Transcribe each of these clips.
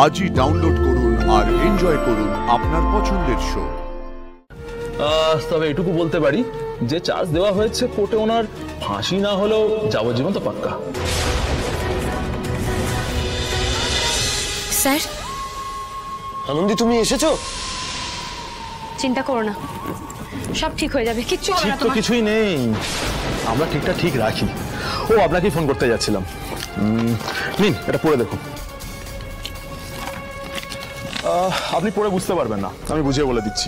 আজই ডাউনলোড করুন আর এনজয় করুন আপনার পছন্দের শো। তবে এটুকু বলতে পারি যে চার্জ দেওয়া হয়েছে, কোর্টে ওনার ফাঁসি না হলেও যাবজ্জীবন তো পাক্কা। স্যার, আনন্দি তুমি এসেছো? চিন্তা করো না, সব ঠিক হয়ে যাবে, কিচ্ছু হবে না। তো কিছুই নেই, আমরা ঠিকটা ঠিক রাখি। ও আপনাকেই ফোন করতে যাচ্ছিলাম। নিন, এটা পড়ে দেখুন। আপনি পড়ে বুঝতে পারবেন না, আমি বুঝিয়ে বলে দিচ্ছি।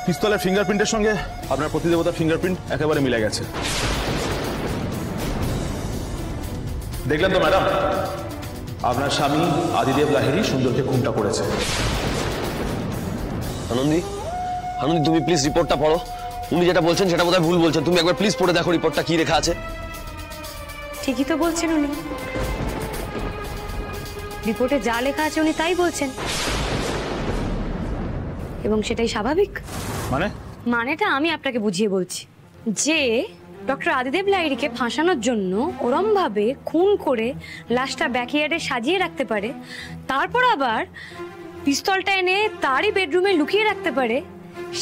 পিস্তলের ফিঙ্গারপ্রিন্টের সঙ্গে আপনার প্রতিদেবতার ফিঙ্গারপ্রিন্ট একেবারে মিলে গেছে। দেখলেন তো ম্যাডাম, আপনার স্বামী আদিদেব লাহিড়ী সুন্দরকে খুনটা করেছে। আনন্দি, আনন্দি তুমি প্লিজ রিপোর্টটা পড়ো। উনি যেটা বলছেন সেটা বোধহয় ভুল বলছেন। তুমি একবার প্লিজ পড়ে দেখো রিপোর্টটা কি লেখা আছে। ঠিকই তো বলছেন উনি, রিপোর্টে যা লেখা আছে উনি তাই বলছেন, এবং সেটাই স্বাভাবিক। মানেটা আমি আপনাকে বুঝিয়ে বলছি যে ডক্টর আদিদেব লাহিড়ীকে ফাঁসানোর জন্য ওরম ভাবে খুন করে লাশটা ব্যাকইয়ার্ডে সাজিয়ে রাখতে পারে, তারপর আবার পিস্তলটা এনে তারই বেডরুমে লুকিয়ে রাখতে পারে,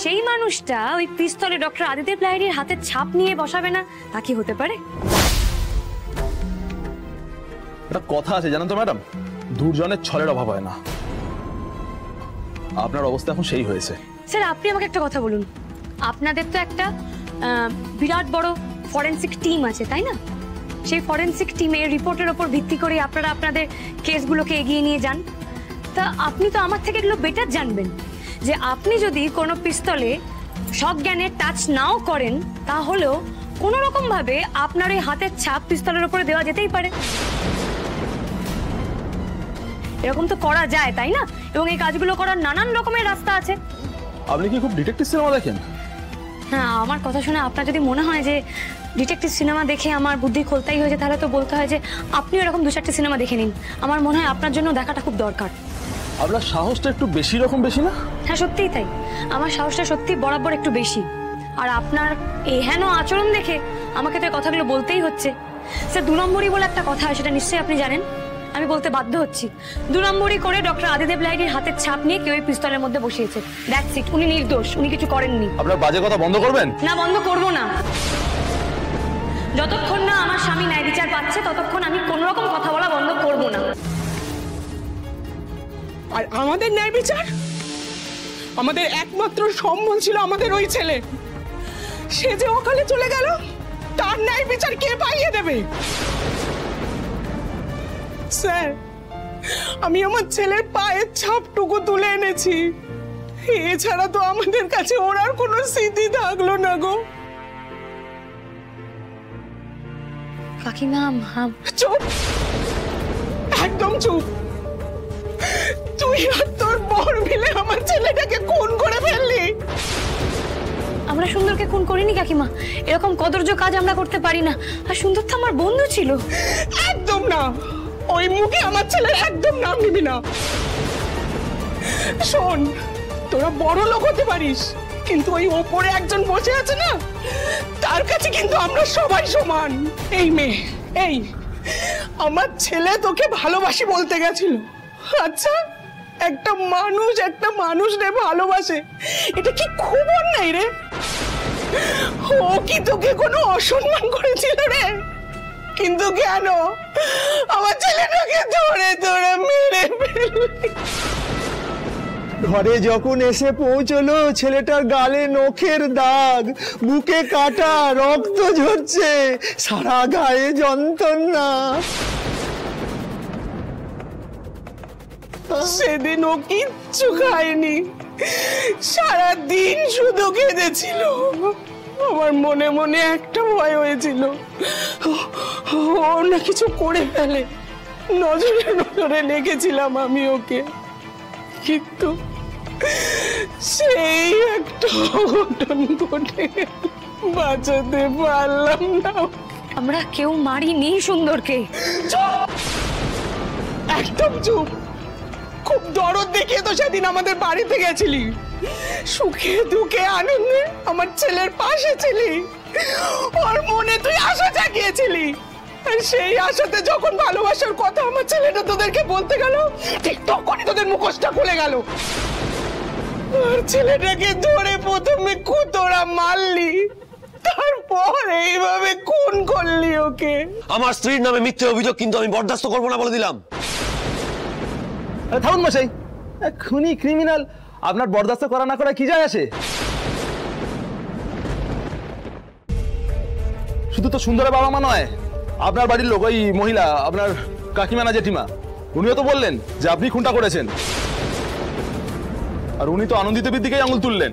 সেই মানুষটা ওই পিস্তলে ডক্টর আদিদেব লাহিড়ীর হাতের ছাপ নিয়ে বসাবে না, তা কি হতে পারে? একটা কথা আছে জানেন তো ম্যাডাম, দুর্জনের ছলের অভাব হয় না। আপনার অবস্থা এখন সেই হয়েছে। স্যার, আপনি আমাকে একটা কথা বলুন, আপনাদের তো একটা বিরাট বড় ফরেনসিক টিম আছে, তাই না? সেই ফরেনসিক টিমের রিপোর্টের ওপর ভিত্তি করে আপনারা আপনাদের কেসগুলোকে এগিয়ে নিয়ে যান। তা আপনি তো আমার থেকে এগুলো বেটার জানবেন যে আপনি যদি কোনো পিস্তলে সজ্ঞানে টাচ নাও করেন, তাহলেও কোনো রকম ভাবে আপনার ওই হাতের ছাপ পিস্তলের উপরে দেওয়া যেতেই পারে। এরকম তো করা যায়, তাই না? এবং এই কাজগুলো করার নানান রকমের রাস্তা আছে। আপনি কি খুব ডিটেকটিভ সিনেমা দেখেন? হ্যাঁ, আমার কথা শুনে আপনার যদি মনে হয় যে ডিটেকটিভ সিনেমা দেখে আমার বুদ্ধি খোলতাই হয়েছে, তাহলে তো বলতে হয় যে আপনিও এরকম 2-4টি সিনেমা দেখে নিন। আমার মনে হয় আপনার জন্য দেখাটা খুব দরকার। আপনার সাহসটা একটু বেশি রকম বেশি না? হ্যাঁ, সত্যিই তাই, আমার সাহসটা সত্যি বরাবর একটু বেশি। আর আপনার এই হেন আচরণ দেখে আমাকে তো এই কথাগুলো বলতেই হচ্ছে। স্যার, 2 নম্বরই বলে একটা কথা হয়, সেটা নিশ্চয়ই আপনি জানেন। আমি বলতে বাধ্য হচ্ছি, 2 নম্বরই করে ডক্টর আদিদেব লাহিড়ীর হাতের ছাপ নিয়ে কেউ এই পিস্তলের মধ্যে বসিয়েছে। দ্যাটস ইট, উনি নির্দোষ, উনি কিছু করেননি। আপনার বাজে কথা বন্ধ করবেন? না, বন্ধ করব না। যতক্ষণ না আমার স্বামী ন্যায় বিচার পাচ্ছে, ততক্ষণ আমি কোন রকম কথা বলা বন্ধ করব না। আর আমাদের ন্যায় বিচার, আমাদের একমাত্র সম্বল ছিল আমাদের ওই ছেলে, সে যে অকালে চলে গেল, তার ন্যায় বিচার কে পাইয়ে দেবে? স্যার, আমি আমার ছেলের পায়ের ছাপটুকু তুলে এনেছি, এছাড়া তো আমাদের কাছে ওর আর কোনো স্মৃতি থাকলো না গো। কাকিমা, চুপ, একদম চুপ। তুই আর তোর বর মিলে আমার ছেলেটাকে খুন করে ফেললি। আমরা সুন্দরকে খুন করিনি কাকিমা, এরকম কদর্য কাজ আমরা করতে পারি না। আর সুন্দর তো আমার বন্ধু ছিল। একদম না, ওই মুখে আমার ছেলের একদম নাম নিবি না। শোন, তোরা বড় লোক হতে পারিস, কিন্তু ওই ওপরে একজন বসে আছে না, তার কাছে কিন্তু আমরা সবাই সমান। এই মেয়ে, এই আমার ছেলে তোকে ভালোবাসি বলতে গেছিল। আচ্ছা, একটা মানুষ রে ভালোবাসে, এটা কি খুব অন্যায় রে? ও কি তোকে কোনো অসম্মান করেছিল রে? কিন্তু কেন আমার ছেলেটাকে ধরে ধরে মেরে ফেললি? ঘরে যখন এসে পৌঁছলো, ছেলেটার গালে নখের দাগ, বুকে কাটা, রক্ত ঝরছে, সারা গায়ে যন্ত্রণা। সেদিন ও কিচ্ছু খায়নি, সারাদিন শুধু কেঁদেছিল। আমার মনে মনে একটা ভয় হয়েছিল ও না কিছু করে ফেলে, নজরে নজরে লেগেছিলাম আমি ওকে, কিন্তু সেই একটা অঘটন ঘটে বাঁচাতে পারলাম না। আমরা কেউ মারিনি সুন্দরকে। একদম চুপ। খুব দরদ দেখিয়ে তো সেদিন আমাদের বাড়িতে গেছিলি, সুখে দুঃখে আনন্দে আমার ছেলের পাশে ছিলি, ওর মনে তুই আশা জাগিয়েছিলি। আর সেই আশাতে যখন ভালোবাসার কথা আমার ছেলেটা তোদেরকে বলতে গেল, ঠিক তখনই তোদের মুখোশটা খুলে গেল। আর ছেলেটাকে ধরে প্রথমে তোরা মারলি, তারপর এইভাবে খুন করলি ওকে। আমার স্ত্রীর নামে মিথ্যে অভিযোগ কিন্তু আমি বরদাস্ত করবো না বলে দিলাম। থাকুন মশাই, খুনি ক্রিমিনাল আপনার বরদাস্ত করা না করা কি যায় আসে? শুধু তো সুন্দরের বাবা মা নয়, আপনার বাড়ির লোক, ওই মহিলা, আপনার কাকিমা না জেঠিমা, উনিও তো বললেন যে আপনি খুনটা করেছেন। আর উনি তো আনন্দিতের দিকেই আঙুল তুললেন।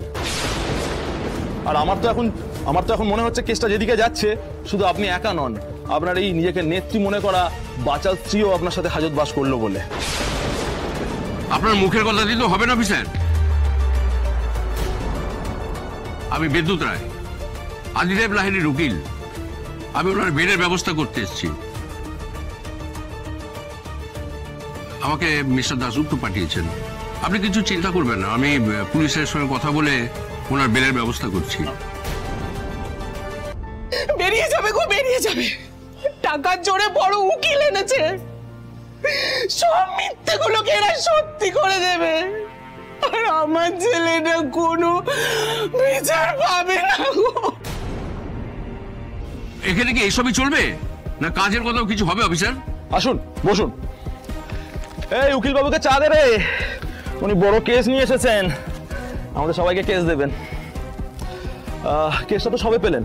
আর আমার তো এখন মনে হচ্ছে কেসটা যেদিকে যাচ্ছে, শুধু আপনি একা নন, আপনার এই নিজেকে নেত্রী মনে করা বাচাল স্ত্রীও আপনার সাথে হাজতবাস করলো বলে। আপনার মুখের কথা দিতে হবে না অফিসার। আমি বিদ্যুৎ রায়, আদিদেব লাহিড়ীর উকিল। আমি ওনার বেডের ব্যবস্থা করতে এসেছি। আমাকে মিস্টার দাসগুপ্ত পাঠিয়েছেন। আপনি কিছু চিন্তা করবেন না, আমি পুলিশের সঙ্গে কথা বলে ওনার বেডের ব্যবস্থা করছি। বেরিয়ে যাবে গো, বেরিয়ে যাবে। টাকার জোরে বড় উকিল এনেছে, সব মিথ্যেগুলোকে এরা সত্যি করে দেবে। আর আমার ছেলেটা কোনো বিচার পাবে না গো। এখানে কি এইসবই চলবে না কাজের কথাও কিছু হবে অফিসার? আসুন, বসুন। এই উকিল বাবুকে চা দে রে, উনি বড় কেস নিয়ে এসেছেন, আমাদের সবাইকে কেস দেবেন। কেসটা তো সবে পেলেন,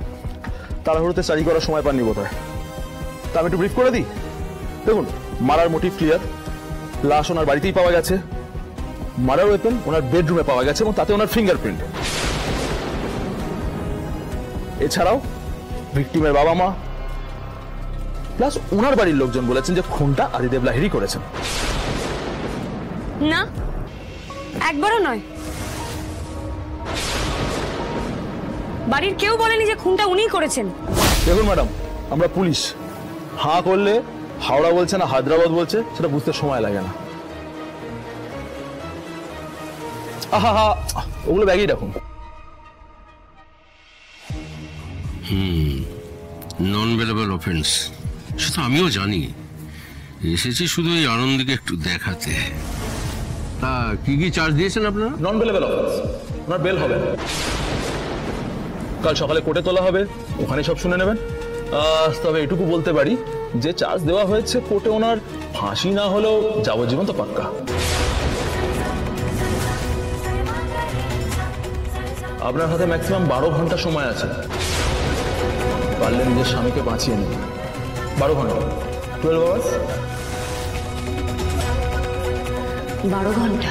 তাড়াহুড়োতে স্টাডি করার সময় পাননি বোধহয়। তা আমি একটু ব্রিফ করে দিই। দেখুন, মারার মোটিভ ক্লিয়ার, লাশ ওনার বাড়িতেই পাওয়া গেছে, মারার ওয়েপন ওনার বেডরুমে পাওয়া গেছে এবং তাতে ওনার ফিঙ্গারপ্রিন্ট। এছাড়াও ভিকটিমের বাবা মা প্লাস ওনার বাড়ির লোকজন বলেছেন যে খুনটা আদিদেব লাহিড়ী করেছেন। না, একবারও নয়। বাড়ির কেউ বলেনি যে খুনটা উনিই করেছেন। দেখুন ম্যাডাম, আমরা পুলিশ, হাঁ করলে হাওড়া বলছে না হায়দ্রাবাদ বলছে সেটা বুঝতে সময় লাগে না। আহা, ওগুলো ব্যাগেই রাখুন। নন বেলেবল অফেন্স, সেটা আমিও জানি। এসেছি শুধু এই আনন্দকে একটু দেখাতে। তা কি কি চার্জ দিয়েছেন আপনারা? নন বেলেবল অফেন্স, ওনার বেল হবে না। কাল সকালে কোর্টে তোলা হবে, ওখানে সব শুনে নেবেন। তবে এটুকু বলতে পারি যে চার্জ দেওয়া হয়েছে কোর্টে ওনার ফাঁসি না হলেও যাবজ্জীবন তো পাক্কা। আপনার হাতে ম্যাক্সিমাম 12 ঘন্টা সময় আছে, পারলে নিজের স্বামীকে বাঁচিয়ে নিন। 12 ঘন্টা, 12 আওয়ার্স। 12 ঘন্টা?